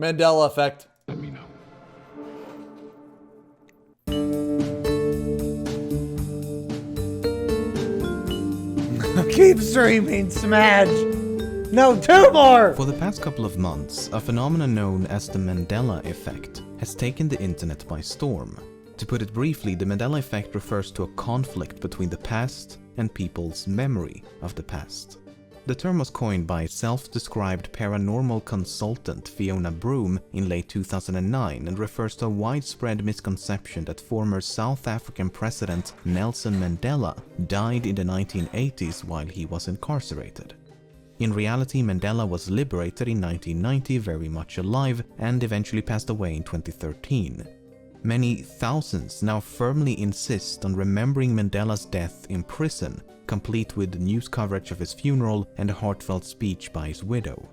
Mandela effect. LEMMiNO. Keep streaming, Smash! No, 2 more! For the past couple of months, a phenomenon known as the Mandela effect has taken the internet by storm. To put it briefly, the Mandela effect refers to a conflict between the past and people's memory of the past. The term was coined by self-described paranormal consultant Fiona Broom in late 2009 and refers to a widespread misconception that former South African President Nelson Mandela died in the 1980s while he was incarcerated. In reality, Mandela was liberated in 1990, very much alive, and eventually passed away in 2013. Many thousands now firmly insist on remembering Mandela's death in prison, complete with news coverage of his funeral and a heartfelt speech by his widow.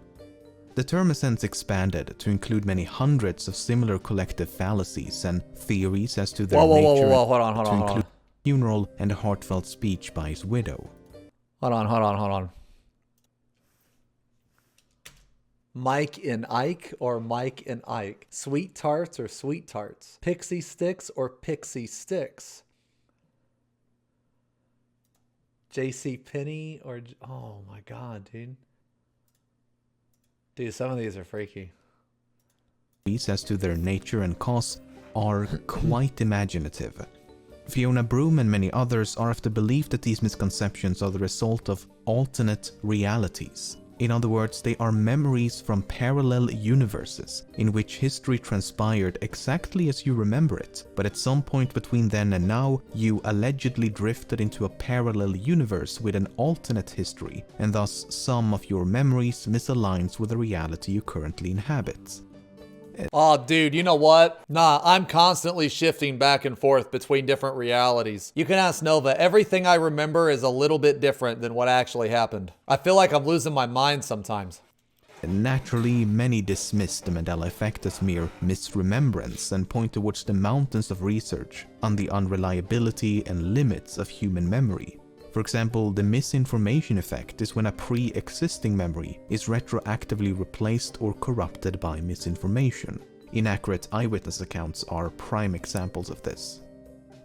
The term has since expanded to include many hundreds of similar collective fallacies and theories as to their nature, Hold on. funeral and a heartfelt speech by his widow. Hold on. Mike and Ike or Mike and Ike? Sweet tarts or sweet tarts? Pixie sticks or pixie sticks? JC Penney or... Oh my god, dude. Dude, some of these are freaky. As to their nature and cause are quite imaginative. Fiona Broom and many others are of the belief that these misconceptions are the result of alternate realities. In other words, they are memories from parallel universes in which history transpired exactly as you remember it, but at some point between then and now, you allegedly drifted into a parallel universe with an alternate history, and thus some of your memories misaligns with the reality you currently inhabit. Oh, dude, you know what? Nah, I'm constantly shifting back and forth between different realities. You can ask Nova. Everything I remember is a little bit different than what actually happened. I feel like I'm losing my mind sometimes. Naturally, many dismiss the Mandela effect as mere misremembrance and point towards the mountains of research on the unreliability and limits of human memory. For example, the misinformation effect is when a pre-existing memory is retroactively replaced or corrupted by misinformation. Inaccurate eyewitness accounts are prime examples of this.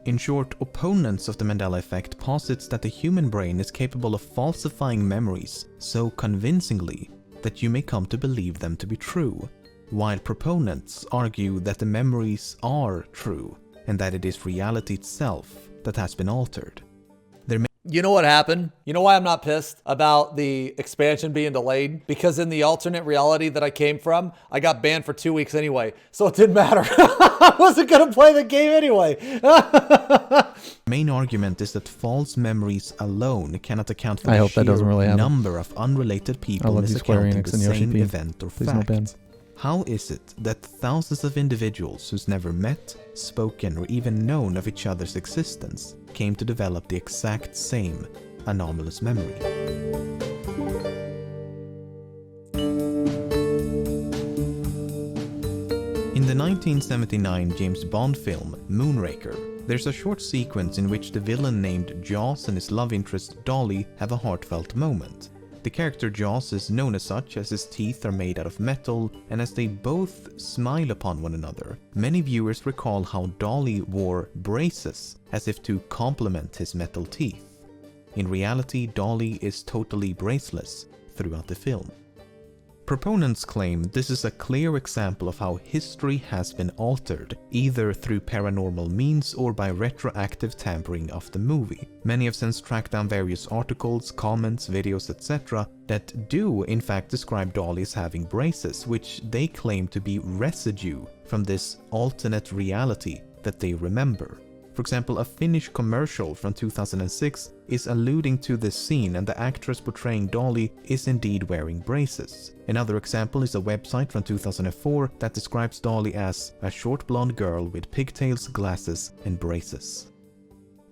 In short, opponents of the Mandela effect posits that the human brain is capable of falsifying memories so convincingly that you may come to believe them to be true, while proponents argue that the memories are true and that it is reality itself that has been altered. You know what happened? You know why I'm not pissed about the expansion being delayed? Because in the alternate reality that I came from, I got banned for 2 weeks anyway. So it didn't matter. I wasn't going to play the game anyway. Main argument is that false memories alone cannot account for I the hope that doesn't really happen. number of unrelated people I love these Square misaccounting Enix the and Yoshi same P. event or Please no fact. bans. How is it that thousands of individuals who's never met, spoken, or even known of each other's existence came to develop the exact same anomalous memory? In the 1979 James Bond film Moonraker, there's a short sequence in which the villain named Jaws and his love interest Dolly have a heartfelt moment. The character Jaws is known as such as his teeth are made out of metal, and as they both smile upon one another, many viewers recall how Dolly wore braces as if to complement his metal teeth. In reality, Dolly is totally braceless throughout the film. Proponents claim this is a clear example of how history has been altered, either through paranormal means or by retroactive tampering of the movie. Many have since tracked down various articles, comments, videos, etc. that do in fact describe Dolly as having braces, which they claim to be residue from this alternate reality that they remember. For example, a Finnish commercial from 2006 is alluding to this scene, and the actress portraying Dolly is indeed wearing braces. Another example is a website from 2004 that describes Dolly as a short blonde girl with pigtails, glasses, and braces.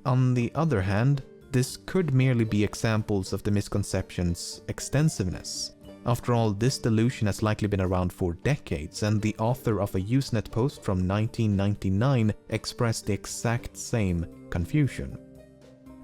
On the other hand, this could merely be examples of the misconception's extensiveness. After all, this delusion has likely been around for decades, and the author of a Usenet post from 1999 expressed the exact same confusion.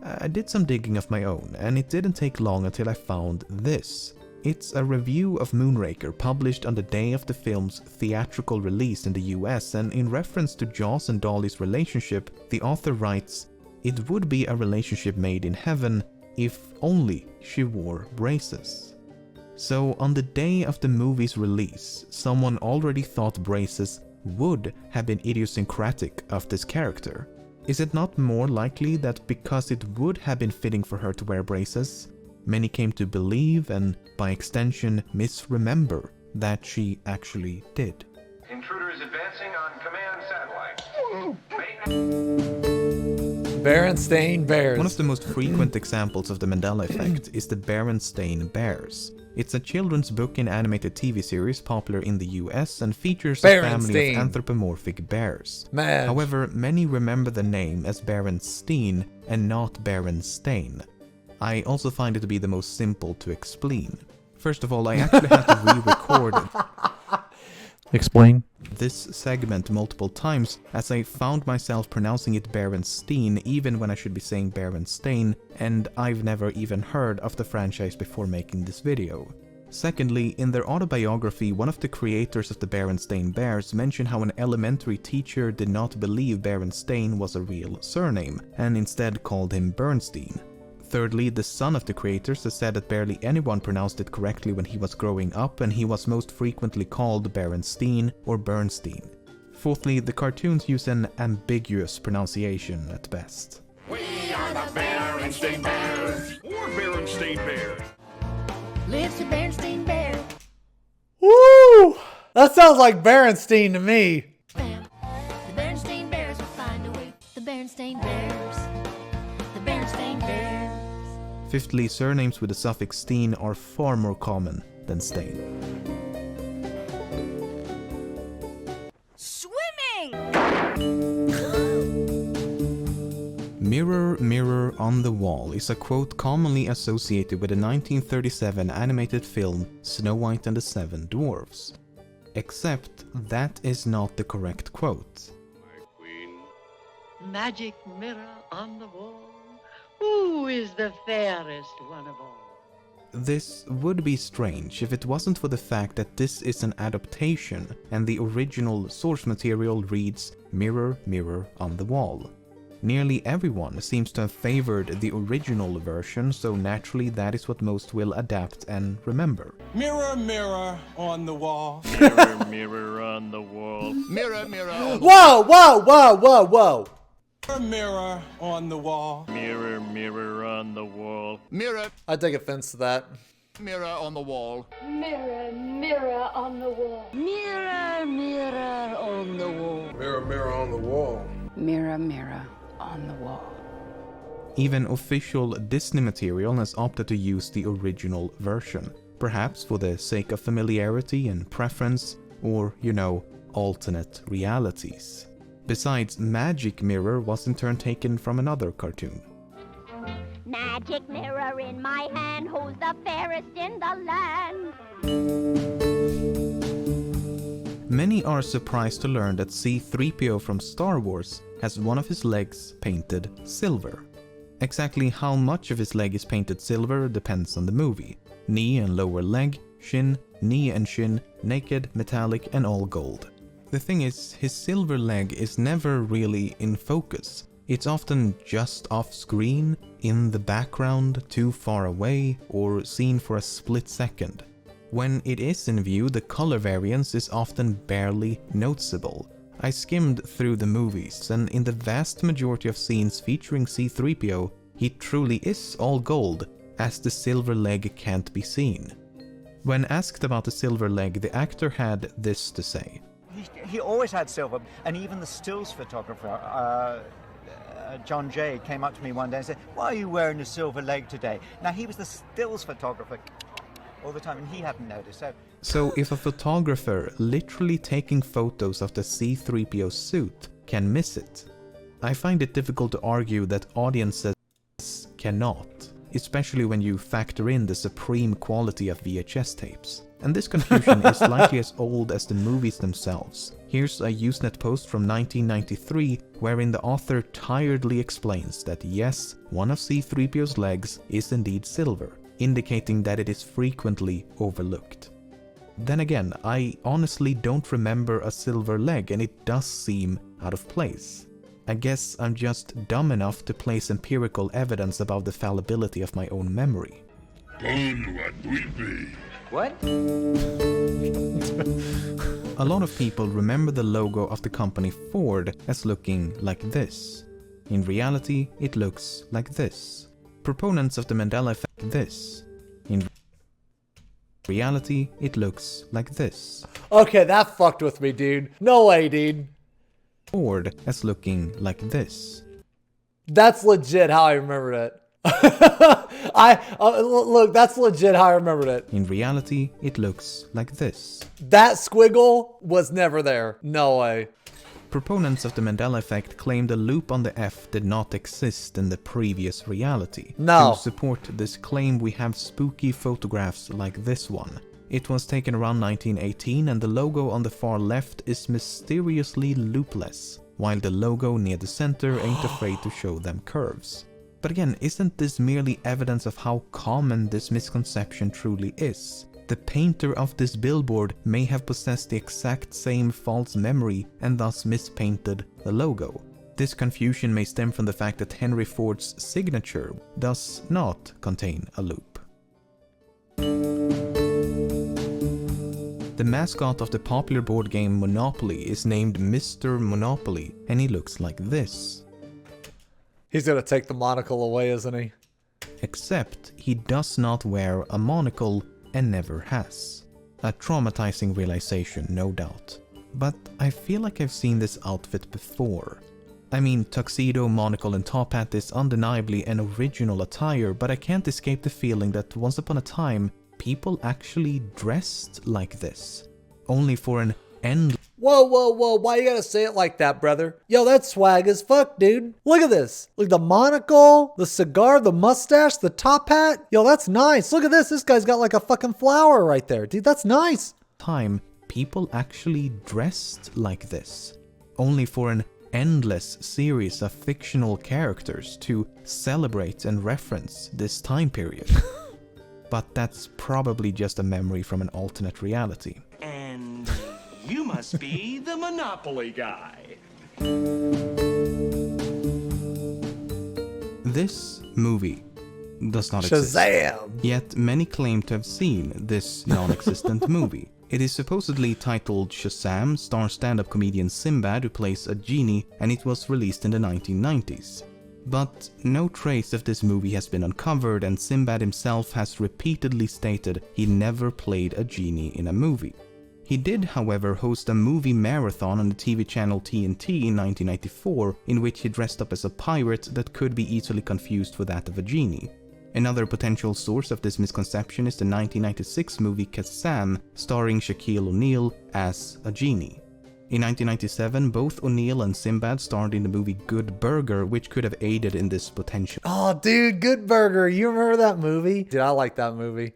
I did some digging of my own, and it didn't take long until I found this. It's a review of Moonraker published on the day of the film's theatrical release in the US, and in reference to Jaws and Dolly's relationship, the author writes, "It would be a relationship made in heaven if only she wore braces." So on the day of the movie's release, someone already thought braces would have been idiosyncratic of this character. Is it not more likely that because it would have been fitting for her to wear braces, many came to believe and, by extension, misremember that she actually did? Intruders advancing on command satellite. Berenstein Bears. One of the most frequent examples of the Mandela effect is the Berenstein Bears. It's a children's book and animated TV series popular in the US and features a family of anthropomorphic bears. Man. However, many remember the name as Berenstein and not Berenstain. I also find it to be the most simple to explain. First of all, I actually had to re-record Explain. this segment multiple times as I found myself pronouncing it Berenstein even when I should be saying Berenstain, and I've never even heard of the franchise before making this video. Secondly, in their autobiography, one of the creators of the Berenstein Bears mentioned how an elementary teacher did not believe Berenstain was a real surname and instead called him Bernstein. Thirdly, the son of the creators has said that barely anyone pronounced it correctly when he was growing up, and he was most frequently called Berenstein or Bernstein. Fourthly, the cartoons use an ambiguous pronunciation at best. We are the Berenstein Bears. Or Berenstein Bears. Lives the Berenstein Bear. Woo! That sounds like Berenstein to me. Bam. The Berenstein Bears will find a way. The Berenstein Bears. The Berenstein Bears. Fifthly, surnames with the suffix "stein" are far more common than "stain." Swimming! "Mirror, mirror on the wall" is a quote commonly associated with the 1937 animated film Snow White and the Seven Dwarfs. Except that is not the correct quote. My queen. Magic mirror on the wall, who is the fairest one of all? This would be strange if it wasn't for the fact that this is an adaptation and the original source material reads "Mirror, mirror on the wall." Nearly everyone seems to have favored the original version, so naturally that is what most will adapt and remember. Mirror, mirror on the wall. Mirror, mirror on the wall. Mirror, mirror on the Whoa, whoa, whoa, whoa, whoa. mirror on the wall. Mirror, mirror on the wall. Mirror, I take offense to that. mirror on the wall. Mirror, mirror on the wall. Mirror, mirror on the wall. Mirror, mirror on the wall. Mirror, mirror on the wall. Even official Disney material has opted to use the original version, perhaps for the sake of familiarity and preference, or, you know, alternate realities. Besides, Magic Mirror was in turn taken from another cartoon. Magic mirror in my hand, who's the fairest in the land? Many are surprised to learn that C-3PO from Star Wars has one of his legs painted silver. Exactly how much of his leg is painted silver depends on the movie. Knee and lower leg, shin, knee and shin, naked, metallic and all gold. The thing is, his silver leg is never really in focus. It's often just off screen, in the background, too far away, or seen for a split second. When it is in view, the color variance is often barely noticeable. I skimmed through the movies, and in the vast majority of scenes featuring C-3PO, he truly is all gold, as the silver leg can't be seen. When asked about the silver leg, the actor had this to say. He always had silver, and even the stills photographer, John Jay, came up to me one day and said, "Why are you wearing a silver leg today?" Now, he was the stills photographer all the time, and he hadn't noticed. So if a photographer literally taking photos of the C-3PO suit can miss it, I find it difficult to argue that audiences cannot, especially when you factor in the supreme quality of VHS tapes. And this confusion is likely as old as the movies themselves. Here's a Usenet post from 1993 wherein the author tiredly explains that yes, one of C-3PO's legs is indeed silver. indicating that it is frequently overlooked. Then again, I honestly don't remember a silver leg and it does seem out of place. I guess I'm just dumb enough to place empirical evidence about the fallibility of my own memory. What? A lot of people remember the logo of the company Ford as looking like this. In reality, it looks like this. Proponents of the Mandela effect this. In reality, it looks like this. Okay, that fucked with me, dude. No way, dude. Ford as looking like this. That's legit how I remembered it. Look, that's legit how I remembered it. In reality, it looks like this. That squiggle was never there. No way. Proponents of the Mandela effect claim the loop on the F did not exist in the previous reality. No. To support this claim, we have spooky photographs like this one. It was taken around 1918 and the logo on the far left is mysteriously loopless, while the logo near the center ain't afraid to show them curves. But again, isn't this merely evidence of how common this misconception truly is? The painter of this billboard may have possessed the exact same false memory and thus mispainted the logo. This confusion may stem from the fact that Henry Ford's signature does not contain a loop. The mascot of the popular board game Monopoly is named Mr. Monopoly, and he looks like this. He's gonna take the monocle away, isn't he? Except he does not wear a monocle and never has. A traumatizing realization, no doubt. But I feel like I've seen this outfit before. I mean, tuxedo, monocle and top hat is undeniably an original attire, but I can't escape the feeling that once upon a time, people actually dressed like this. Only for an endless... Whoa, whoa, whoa, why you gotta say it like that, brother? Yo, that's swag as fuck, dude. Look at this. Look, the monocle, the cigar, the mustache, the top hat. Yo, that's nice. Look at this. This guy's got like a fucking flower right there. Dude, that's nice. Time, people actually dressed like this. Only for an endless series of fictional characters to celebrate and reference this time period. But that's probably just a memory from an alternate reality. And you must be the Monopoly guy. This movie does not exist. Shazam! Yet many claim to have seen this non-existent movie. It is supposedly titled Shazam, stars stand-up comedian SINBAD who plays a genie, and it was released in the 1990s. But no trace of this movie has been uncovered, and SINBAD himself has repeatedly stated he never played a genie in a movie. He did, however, host a movie marathon on the TV channel TNT in 1994, in which he dressed up as a pirate that could be easily confused with that of a genie. Another potential source of this misconception is the 1996 movie Kazam, starring Shaquille O'Neal as a genie. In 1997, both O'Neal and SINBAD starred in the movie Good Burger, which could have aided in this potential. Oh, dude, Good Burger. You remember that movie? Dude, I like that movie.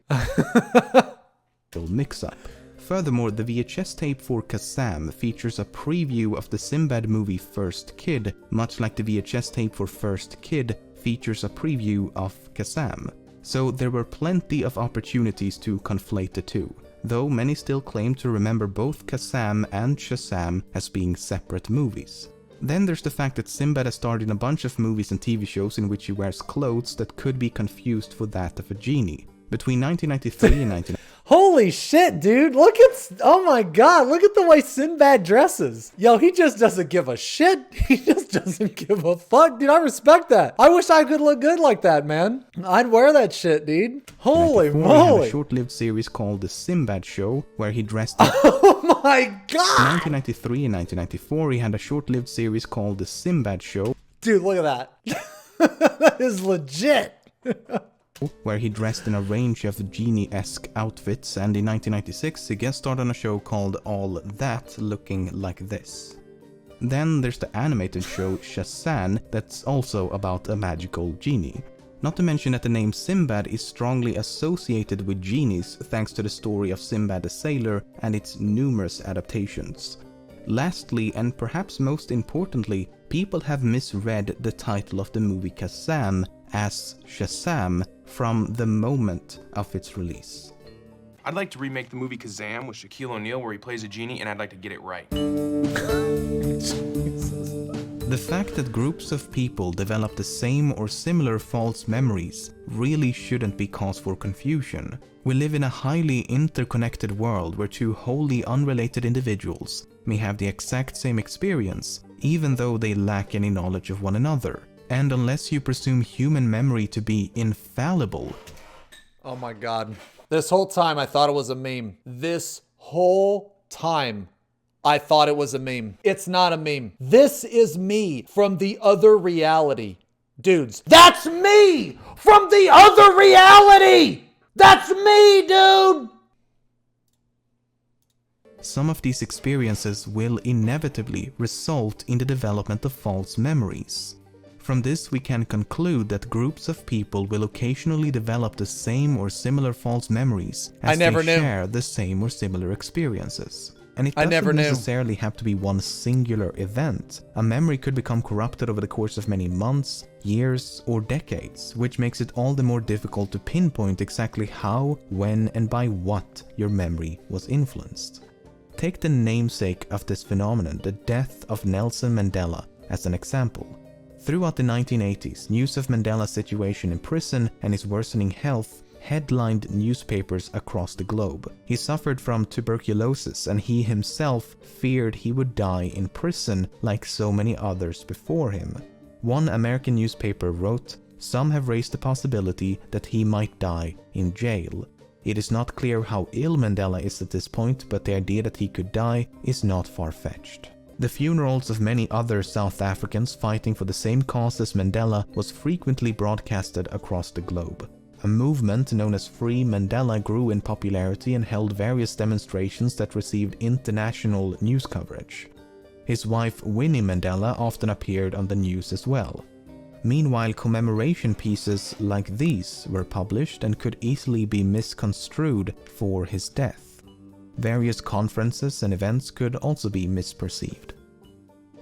Mix-up. Furthermore, the VHS tape for Kazam features a preview of the SINBAD movie First Kid, much like the VHS tape for First Kid features a preview of Kazam. So there were plenty of opportunities to conflate the two, though many still claim to remember both Kazam and Shazam as being separate movies. Then there's the fact that SINBAD has starred in a bunch of movies and TV shows in which he wears clothes that could be confused for that of a genie. Between 1993 and 19... Holy shit, dude. Look at... Oh my god. Look at the way SINBAD dresses. Yo, he just doesn't give a shit. He just doesn't give a fuck. Dude, I respect that. I wish I could look good like that, man. I'd wear that shit, dude. Holy moly. He had a short-lived series called The SINBAD Show, where he dressed in... Oh my god. In 1993 and 1994, he had a short-lived series called The SINBAD Show. Dude, look at that. That is legit. Where he dressed in a range of genie-esque outfits, and in 1996 he guest starred on a show called All That, looking like this. Then there's the animated show Shazam, that's also about a magical genie. Not to mention that the name SINBAD is strongly associated with genies thanks to the story of Sinbad the Sailor and its numerous adaptations. Lastly, and perhaps most importantly, people have misread the title of the movie Kazam as Shazam from the moment of its release. I'd like to remake the movie Kazam with Shaquille O'Neal where he plays a genie, and I'd like to get it right. The fact that groups of people develop the same or similar false memories really shouldn't be cause for confusion. We live in a highly interconnected world where two wholly unrelated individuals may have the exact same experience, even though they lack any knowledge of one another. And unless you presume human memory to be infallible... Oh my god. This whole time I thought it was a meme. This whole time I thought it was a meme. It's not a meme. This is me from the other reality. Dudes, that's me from the other reality! That's me, dude! Some of these experiences will inevitably result in the development of false memories. From this we can conclude that groups of people will occasionally develop the same or similar false memories as they share the same or similar experiences. And it doesn't necessarily have to be one singular event. A memory could become corrupted over the course of many months, years, or decades, which makes it all the more difficult to pinpoint exactly how, when, and by what your memory was influenced. Take the namesake of this phenomenon, the death of Nelson Mandela, as an example. Throughout the 1980s, news of Mandela's situation in prison and his worsening health headlined newspapers across the globe. He suffered from tuberculosis and he himself feared he would die in prison like so many others before him. One American newspaper wrote, "Some have raised the possibility that he might die in jail." It is not clear how ill Mandela is at this point, but the idea that he could die is not far-fetched. The funerals of many other South Africans fighting for the same cause as Mandela was frequently broadcasted across the globe. A movement known as Free Mandela grew in popularity and held various demonstrations that received international news coverage. His wife Winnie Mandela often appeared on the news as well. Meanwhile, commemoration pieces like these were published and could easily be misconstrued for his death. Various conferences and events could also be misperceived.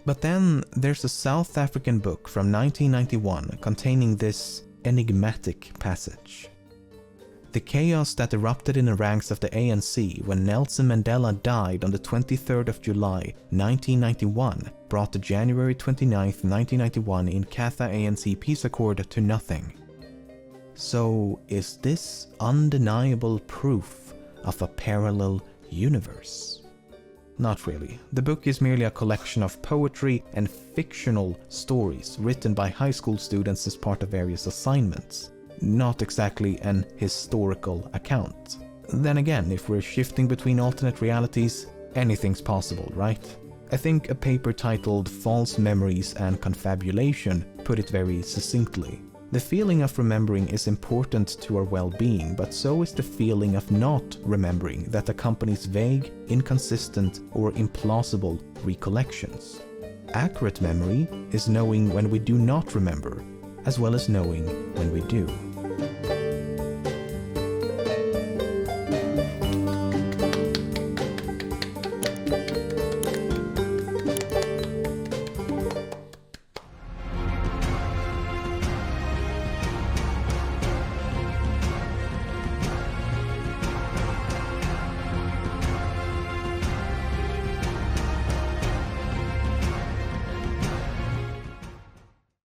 But then there's a South African book from 1991 containing this enigmatic passage. The chaos that erupted in the ranks of the ANC when Nelson Mandela died on the 23rd of July 1991 brought the January 29th, 1991 Inkatha ANC peace accord to nothing. So is this undeniable proof of a parallel universe? Not really. The book is merely a collection of poetry and fictional stories written by high school students as part of various assignments. Not exactly an historical account. Then again, if we're shifting between alternate realities, anything's possible, right? I think a paper titled False Memories and Confabulation put it very succinctly. The feeling of remembering is important to our well-being, but so is the feeling of not remembering that accompanies vague, inconsistent, or implausible recollections. Accurate memory is knowing when we do not remember, as well as knowing when we do.